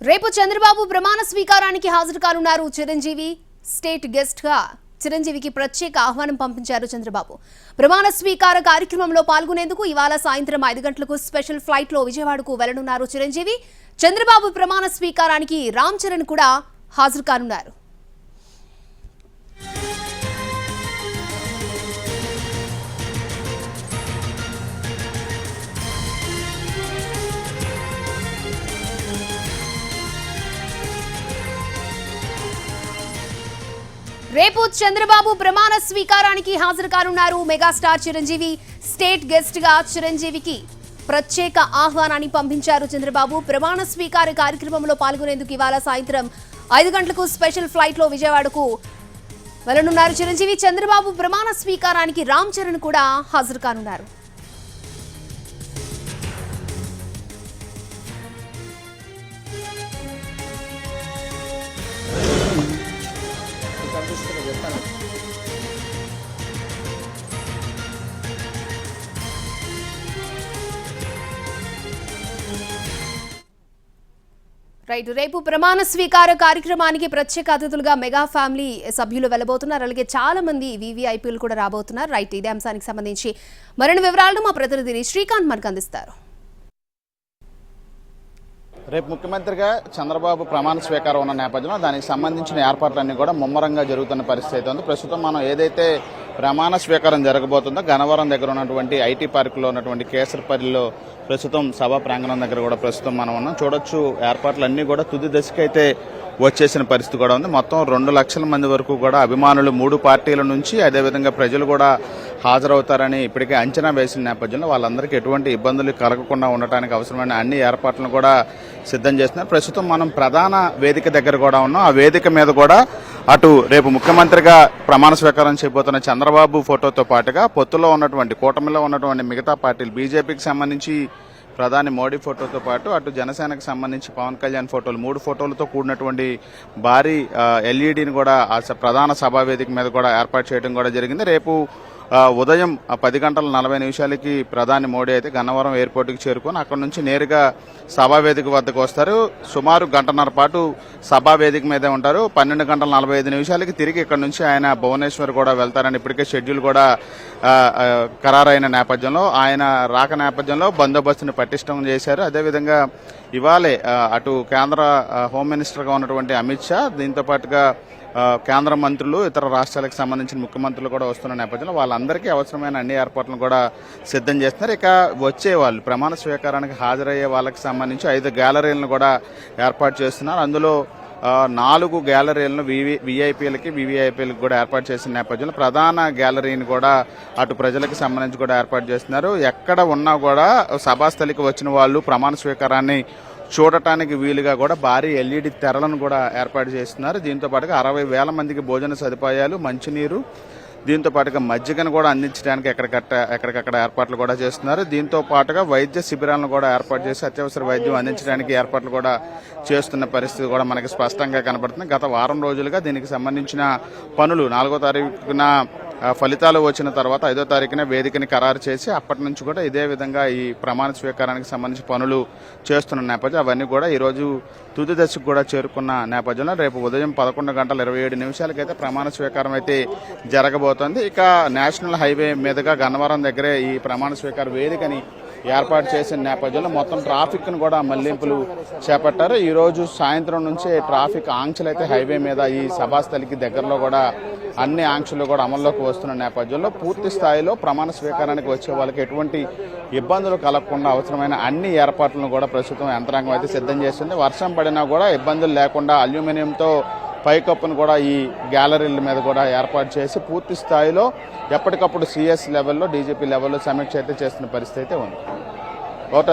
రేపు చంద్రబాబు ప్రమాణ స్వీకారానికి హాజరు కానున్నారు చిరంజీవి. స్టేట్ గెస్ట్ గా చిరంజీవికి ప్రత్యేక ఆహ్వానం పంపించారు చంద్రబాబు. ప్రమాణ స్వీకార కార్యక్రమంలో పాల్గొనేందుకు ఇవాళ సాయంత్రం 5 గంటలకు స్పెషల్ ఫ్లైట్ లో విజయవాడకు వెళ్లనున్నారు చిరంజీవి. చంద్రబాబు ప్రమాణ స్వీకారానికి రామ్ చరణ్ కూడా హాజరు కానున్నారు. రేపు చంద్రబాబు ప్రమాణ స్వీకారానికి హాజరు కానున్నారు మెగాస్టార్ చిరంజీవి. స్టేట్ గెస్ట్ గా చిరంజీవికి ప్రత్యేక ఆహ్వానాన్ని పంపించారు చంద్రబాబు. ప్రమాణ స్వీకార కార్యక్రమంలో పాల్గొనేందుకు ఇవాళ సాయంత్రం 5 గంటలకు స్పెషల్ ఫ్లైట్ లో విజయవాడకు వెళ్లనున్నారు చిరంజీవి. చంద్రబాబు ప్రమాణ స్వీకారానికి రామ్ చరణ్ కూడా హాజరు కానున్నారు. రేపు ప్రమాణ స్వీకార కార్యక్రమానికి ప్రత్యేక అతిథులుగా మెగా ఫ్యామిలీ సభ్యులు వెళ్లబోతున్నారు. అలాగే చాలా మంది వీవీఐపీలు కూడా రాబోతున్నారు. ఇదే అంశానికి సంబంధించి మరిన్ని వివరాలను మా ప్రతినిధి శ్రీకాంత్ మనకు అందిస్తారు. రేపు ముఖ్యమంత్రిగా చంద్రబాబు ప్రమాణ స్వీకారం ఉన్న నేపథ్యంలో దానికి సంబంధించిన ఏర్పాట్లన్నీ కూడా ముమ్మరంగా జరుగుతున్న పరిస్థితి ఉంది. ప్రస్తుతం మనం ఏదైతే ప్రమాణ స్వీకారం జరగబోతుందో గన్నవరం దగ్గర ఉన్నటువంటి ఐటీ పార్కులో ఉన్నటువంటి కేసరపల్లిలో ప్రస్తుతం సభా ప్రాంగణం దగ్గర కూడా ప్రస్తుతం మనం ఉన్నాం. చూడొచ్చు ఏర్పాట్లన్నీ కూడా తుది దశకైతే వచ్చేసిన పరిస్థితి కూడా ఉంది. మొత్తం 2 లక్షల మంది వరకు కూడా అభిమానులు 3 పార్టీల నుంచి అదేవిధంగా ప్రజలు కూడా హాజరవుతారని ఇప్పటికే అంచనా వేసిన నేపథ్యంలో వాళ్ళందరికీ ఎటువంటి ఇబ్బందులు కలగకుండా ఉండటానికి అవసరమైన అన్ని ఏర్పాట్లను కూడా సిద్ధం చేస్తున్నారు. ప్రస్తుతం మనం ప్రధాన వేదిక దగ్గర కూడా ఉన్నాం. ఆ వేదిక మీద కూడా అటు రేపు ముఖ్యమంత్రిగా ప్రమాణ స్వీకారం చేయబోతున్న చంద్రబాబు ఫోటోతో పాటుగా పొత్తులో ఉన్నటువంటి కూటమిలో ఉన్నటువంటి మిగతా పార్టీలు బీజేపీకి సంబంధించి ప్రధాని మోడీ ఫోటోతో పాటు అటు జనసేనకు సంబంధించి పవన్ కళ్యాణ్ ఫోటోలు 3 ఫోటోలతో కూడినటువంటి భారీ ఎల్ఈడీని కూడా ఆ ప్రధాన సభా వేదిక మీద కూడా ఏర్పాటు చేయడం కూడా జరిగింది. రేపు ఉదయం 10:40 ప్రధాని మోడీ అయితే గన్నవరం ఎయిర్పోర్ట్కి చేరుకొని అక్కడ నుంచి నేరుగా సభా వేదిక వద్దకు వస్తారు. సుమారు 1.5 గంటల పాటు సభా వేదిక మీదే ఉంటారు. 12:45 తిరిగి ఇక్కడ నుంచి ఆయన భువనేశ్వర్ కూడా వెళ్తారని ఇప్పటికే షెడ్యూల్ కూడా ఖరారైన నేపథ్యంలో ఆయన రాక నేపథ్యంలో బందోబస్తుని పటిష్టం చేశారు. అదేవిధంగా ఇవాళే అటు కేంద్ర హోమ్ మినిస్టర్గా ఉన్నటువంటి అమిత్ షా, దీంతో పాటుగా కేంద్ర మంత్రులు, ఇతర రాష్ట్రాలకు సంబంధించిన ముఖ్యమంత్రులు కూడా వస్తున్న నేపథ్యంలో వాళ్ళందరికీ అవసరమైన అన్ని ఏర్పాట్లను కూడా సిద్ధం చేస్తున్నారు. ఇక వచ్చే వాళ్ళు ప్రమాణ స్వీకారానికి హాజరయ్యే వాళ్ళకి సంబంధించి 5 గ్యాలరీలను కూడా ఏర్పాటు చేస్తున్నారు. అందులో 4 గ్యాలరీలను వీఐపీలకి వీవీఐపీలకు కూడా ఏర్పాటు చేసిన నేపథ్యంలో ప్రధాన గ్యాలరీని కూడా అటు ప్రజలకు సంబంధించి కూడా ఏర్పాటు చేస్తున్నారు. ఎక్కడ ఉన్నా కూడా సభాస్థలికి వచ్చిన వాళ్ళు ప్రమాణ స్వీకారాన్ని చూడటానికి వీలుగా కూడా భారీ ఎల్ఈడి తెరలను కూడా ఏర్పాటు చేస్తున్నారు. దీంతో పాటుగా 60,000 మందికి భోజన సదుపాయాలు, మంచినీరు, దీంతో పాటుగా మజ్జిగను కూడా అందించడానికి ఎక్కడికక్కడ ఏర్పాట్లు కూడా చేస్తున్నారు. దీంతో పాటుగా వైద్య శిబిరాలను కూడా ఏర్పాటు చేసి అత్యవసర వైద్యం అందించడానికి ఏర్పాట్లు కూడా చేస్తున్న పరిస్థితి కూడా మనకి స్పష్టంగా కనబడుతుంది. గత వారం రోజులుగా దీనికి సంబంధించిన పనులు 4వ తారీఖున ఫలితాలు వచ్చిన తర్వాత 5వ తారీఖున వేదికని ఖరారు చేసి అప్పటి నుంచి కూడా ఇదే విధంగా ఈ ప్రమాణ స్వీకారానికి సంబంధించి పనులు చేస్తున్న నేపథ్యం అవన్నీ కూడా ఈరోజు తుది దశకు కూడా చేరుకున్న నేపథ్యంలో రేపు ఉదయం 11:27 అయితే ప్రమాణ స్వీకారం అయితే జరగబోతోంది. ఇక నేషనల్ హైవే మీదుగా గన్నవరం దగ్గరే ఈ ప్రమాణ స్వీకార వేదికని ఏర్పాటు చేసిన నేపథ్యంలో మొత్తం ట్రాఫిక్ ను కూడా మళ్లింపులు చేపట్టారు. ఈ రోజు సాయంత్రం నుంచే ట్రాఫిక్ ఆంక్షలు అయితే హైవే మీద ఈ సభాస్థలికి దగ్గరలో కూడా అన్ని ఆంక్షలు కూడా అమల్లోకి వస్తున్న నేపథ్యంలో పూర్తి స్థాయిలో ప్రమాణ స్వీకారానికి వచ్చే వాళ్ళకి ఎటువంటి ఇబ్బందులు కలగకుండా అవసరమైన అన్ని ఏర్పాట్లను కూడా ప్రస్తుతం యంత్రాంగం అయితే సిద్ధం చేస్తుంది. వర్షం పడినా కూడా ఇబ్బందులు లేకుండా అల్యూమినియంతో పైకప్పును కూడా ఈ గ్యాలరీల మీద కూడా ఏర్పాటు చేసి పూర్తి స్థాయిలో ఎప్పటికప్పుడు సిఎస్ లెవెల్లో, డీజీపీ లెవెల్లో సమీక్ష అయితే చేస్తున్న పరిస్థితి అయితే ఉంది. ఒకటి